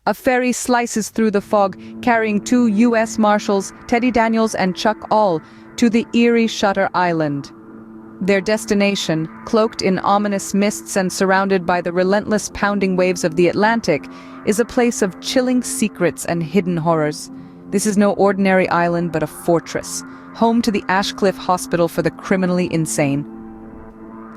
A ferry slices through the fog, carrying two U.S. Marshals, Teddy Daniels and Chuck All, to the eerie Shutter Island. Their destination, cloaked in ominous mists and surrounded by the relentless pounding waves of the Atlantic, is a place of chilling secrets and hidden horrors. This is no ordinary island but a fortress, home to the Ashcliff Hospital for the criminally insane.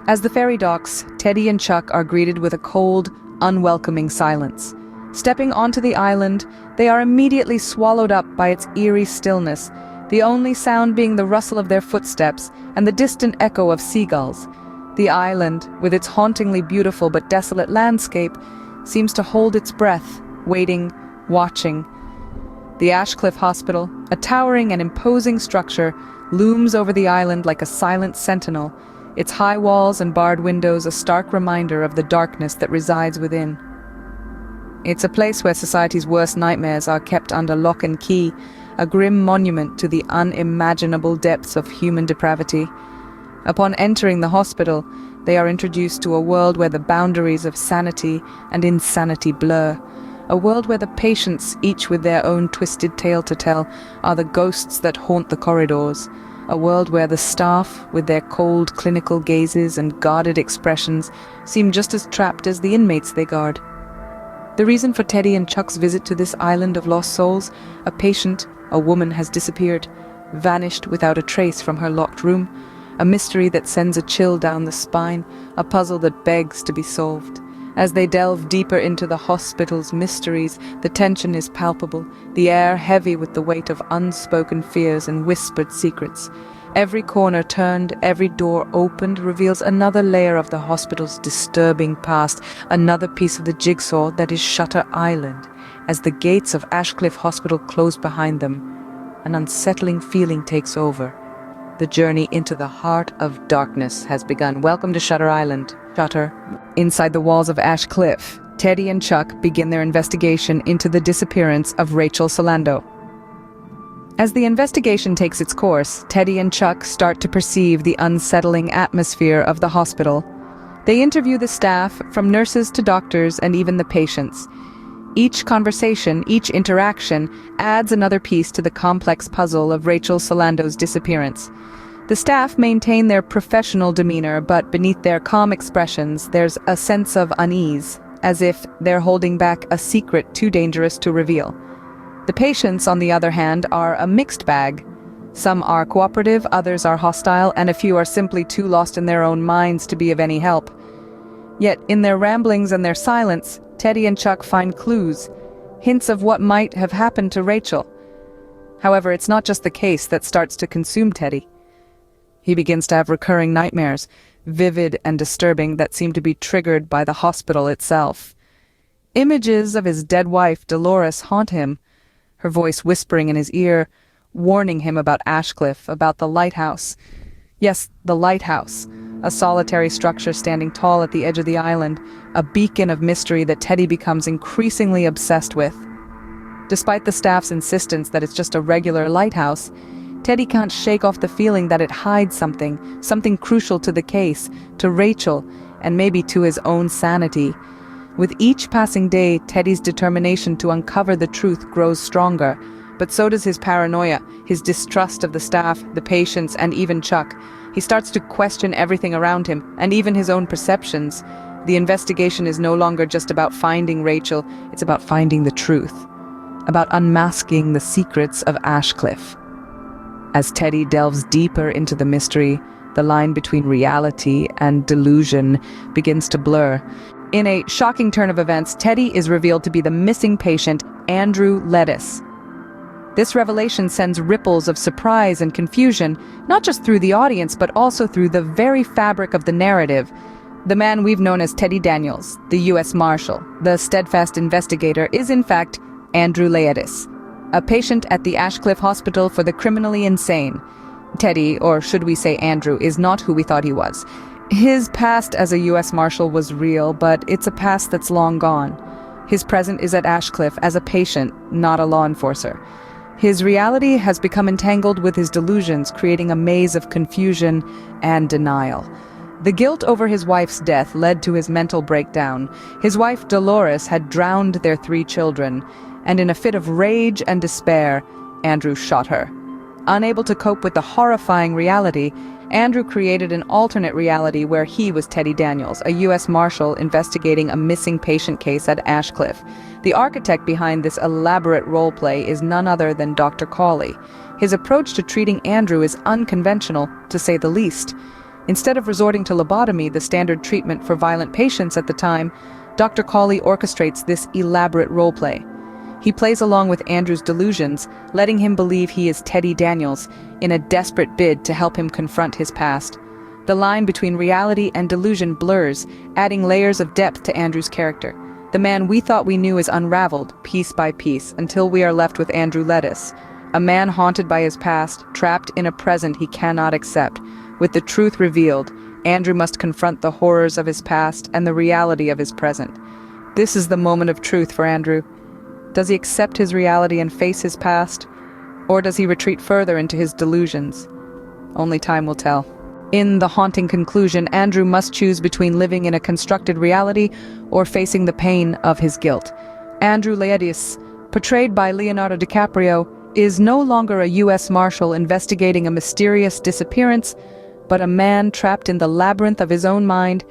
As the ferry docks, Teddy and Chuck are greeted with a cold, unwelcoming silence. Stepping onto the island, they are immediately swallowed up by its eerie stillness, the only sound being the rustle of their footsteps and the distant echo of seagulls. The island, with its hauntingly beautiful but desolate landscape, seems to hold its breath, waiting, watching. The Ashcliff Hospital, a towering and imposing structure, looms over the island like a silent sentinel, its high walls and barred windows a stark reminder of the darkness that resides within. It's a place where society's worst nightmares are kept under lock and key, a grim monument to the unimaginable depths of human depravity. Upon entering the hospital, they are introduced to a world where the boundaries of sanity and insanity blur, a world where the patients, each with their own twisted tale to tell, are the ghosts that haunt the corridors, a world where the staff, with their cold clinical gazes and guarded expressions, seem just as trapped as the inmates they guard. The reason for Teddy and Chuck's visit to this island of lost souls: a patient, a woman, has disappeared, vanished without a trace from her locked room, a mystery that sends a chill down the spine, a puzzle that begs to be solved. As they delve deeper into the hospital's mysteries, the tension is palpable, the air heavy with the weight of unspoken fears and whispered secrets. Every corner turned, every door opened, reveals another layer of the hospital's disturbing past, another piece of the jigsaw that is Shutter Island. As the gates of Ashcliff Hospital close behind them, an unsettling feeling takes over. The journey into the heart of darkness has begun. Welcome to Shutter Island. Shutter. Inside the walls of Ashcliff, Teddy and Chuck begin their investigation into the disappearance of Rachel Solando. As the investigation takes its course, Teddy and Chuck start to perceive the unsettling atmosphere of the hospital. They interview the staff, from nurses to doctors and even the patients. Each conversation, each interaction, adds another piece to the complex puzzle of Rachel Solando's disappearance. The staff maintain their professional demeanor, but beneath their calm expressions, there's a sense of unease, as if they're holding back a secret too dangerous to reveal. The patients, on the other hand, are a mixed bag. Some are cooperative, others are hostile, and a few are simply too lost in their own minds to be of any help. Yet, in their ramblings and their silence, Teddy and Chuck find clues, hints of what might have happened to Rachel. However, it's not just the case that starts to consume Teddy. He begins to have recurring nightmares, vivid and disturbing, that seem to be triggered by the hospital itself. Images of his dead wife, Dolores, haunt him, her voice whispering in his ear, warning him about Ashcliff, about the lighthouse. Yes, the lighthouse, a solitary structure standing tall at the edge of the island, a beacon of mystery that Teddy becomes increasingly obsessed with. Despite the staff's insistence that it's just a regular lighthouse, Teddy can't shake off the feeling that it hides something crucial to the case, to Rachel, and maybe to his own sanity. With each passing day, Teddy's determination to uncover the truth grows stronger, but so does his paranoia, his distrust of the staff, the patients, and even Chuck. He starts to question everything around him, and even his own perceptions. The investigation is no longer just about finding Rachel, it's about finding the truth, about unmasking the secrets of Ashcliff. As Teddy delves deeper into the mystery, the line between reality and delusion begins to blur. In a shocking turn of events, Teddy is revealed to be the missing patient, Andrew Lettuce. This revelation sends ripples of surprise and confusion, not just through the audience, but also through the very fabric of the narrative. The man we've known as Teddy Daniels, the U.S. Marshal, the steadfast investigator, is in fact Andrew Lettuce, a patient at the Ashcliff Hospital for the criminally insane. Teddy, or should we say Andrew, is not who we thought he was. His past as a U.S. Marshal was real, but it's a past that's long gone. His present is at Ashcliff as a patient, not a law enforcer. His reality has become entangled with his delusions, creating a maze of confusion and denial. The guilt over his wife's death led to his mental breakdown. His wife, Dolores, had drowned their 3 children, and in a fit of rage and despair, Andrew shot her. Unable to cope with the horrifying reality, Andrew created an alternate reality where he was Teddy Daniels, a U.S. Marshal investigating a missing patient case at Ashcliff. The architect behind this elaborate roleplay is none other than Dr. Cawley. His approach to treating Andrew is unconventional, to say the least. Instead of resorting to lobotomy, the standard treatment for violent patients at the time, Dr. Cawley orchestrates this elaborate roleplay. He plays along with Andrew's delusions, letting him believe he is Teddy Daniels, in a desperate bid to help him confront his past. The line between reality and delusion blurs, adding layers of depth to Andrew's character. The man we thought we knew is unraveled, piece by piece, until we are left with Andrew Lettuce, a man haunted by his past, trapped in a present he cannot accept. With the truth revealed, Andrew must confront the horrors of his past and the reality of his present. This is the moment of truth for Andrew. Does he accept his reality and face his past? Or does he retreat further into his delusions? Only time will tell. In the haunting conclusion, Andrew must choose between living in a constructed reality or facing the pain of his guilt. Andrew Lettuce, portrayed by Leonardo DiCaprio, is no longer a U.S. Marshal investigating a mysterious disappearance, but a man trapped in the labyrinth of his own mind,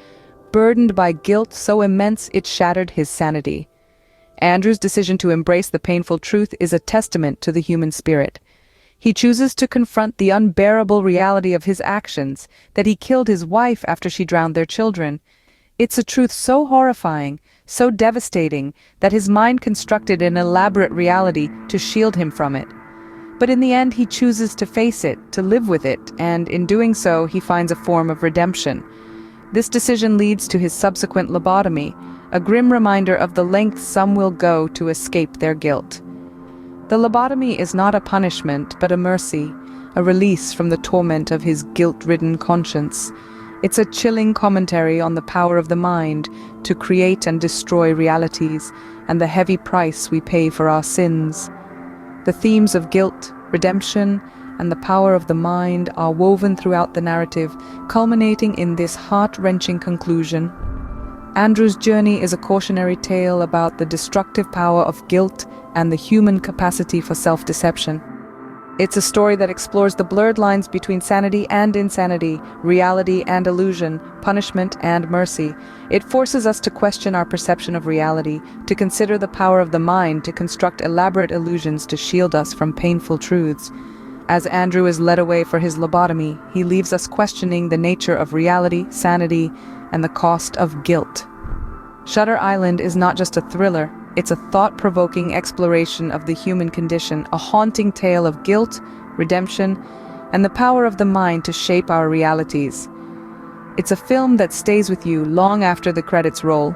burdened by guilt so immense it shattered his sanity. Andrew's decision to embrace the painful truth is a testament to the human spirit. He chooses to confront the unbearable reality of his actions, that he killed his wife after she drowned their children. It's a truth so horrifying, so devastating, that his mind constructed an elaborate reality to shield him from it. But in the end, he chooses to face it, to live with it, and in doing so, he finds a form of redemption. This decision leads to his subsequent lobotomy, a grim reminder of the lengths some will go to escape their guilt. The lobotomy is not a punishment, but a mercy, a release from the torment of his guilt-ridden conscience. It's a chilling commentary on the power of the mind to create and destroy realities, and the heavy price we pay for our sins. The themes of guilt, redemption, and the power of the mind are woven throughout the narrative, culminating in this heart-wrenching conclusion. Andrew's journey is a cautionary tale about the destructive power of guilt and the human capacity for self-deception. It's a story that explores the blurred lines between sanity and insanity, reality and illusion, punishment and mercy. It forces us to question our perception of reality, to consider the power of the mind to construct elaborate illusions to shield us from painful truths. As Andrew is led away for his lobotomy, he leaves us questioning the nature of reality, sanity, and the cost of guilt. Shutter Island is not just a thriller, it's a thought-provoking exploration of the human condition, a haunting tale of guilt, redemption, and the power of the mind to shape our realities. It's a film that stays with you long after the credits roll.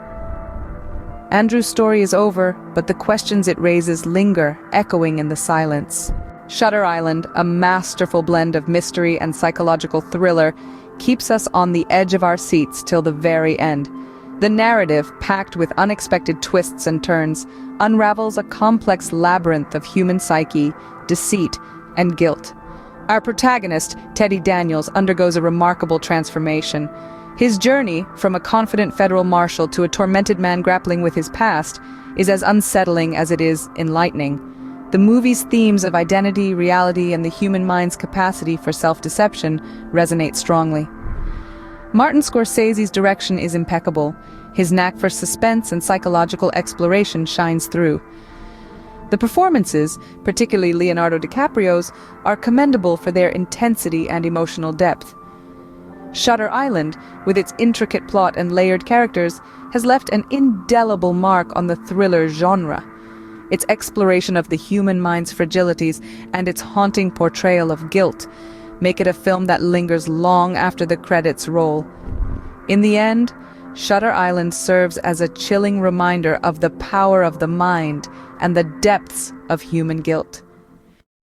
Andrew's story is over, but the questions it raises linger, echoing in the silence. Shutter Island, a masterful blend of mystery and psychological thriller, keeps us on the edge of our seats till the very end. The narrative, packed with unexpected twists and turns, unravels a complex labyrinth of human psyche, deceit, and guilt. Our protagonist, Teddy Daniels, undergoes a remarkable transformation. His journey, from a confident federal marshal to a tormented man grappling with his past, is as unsettling as it is enlightening. The movie's themes of identity, reality, and the human mind's capacity for self-deception resonate strongly. Martin Scorsese's direction is impeccable. His knack for suspense and psychological exploration shines through. The performances, particularly Leonardo DiCaprio's, are commendable for their intensity and emotional depth. Shutter Island, with its intricate plot and layered characters, has left an indelible mark on the thriller genre. Its exploration of the human mind's fragilities and its haunting portrayal of guilt make it a film that lingers long after the credits roll. In the end, Shutter Island serves as a chilling reminder of the power of the mind and the depths of human guilt.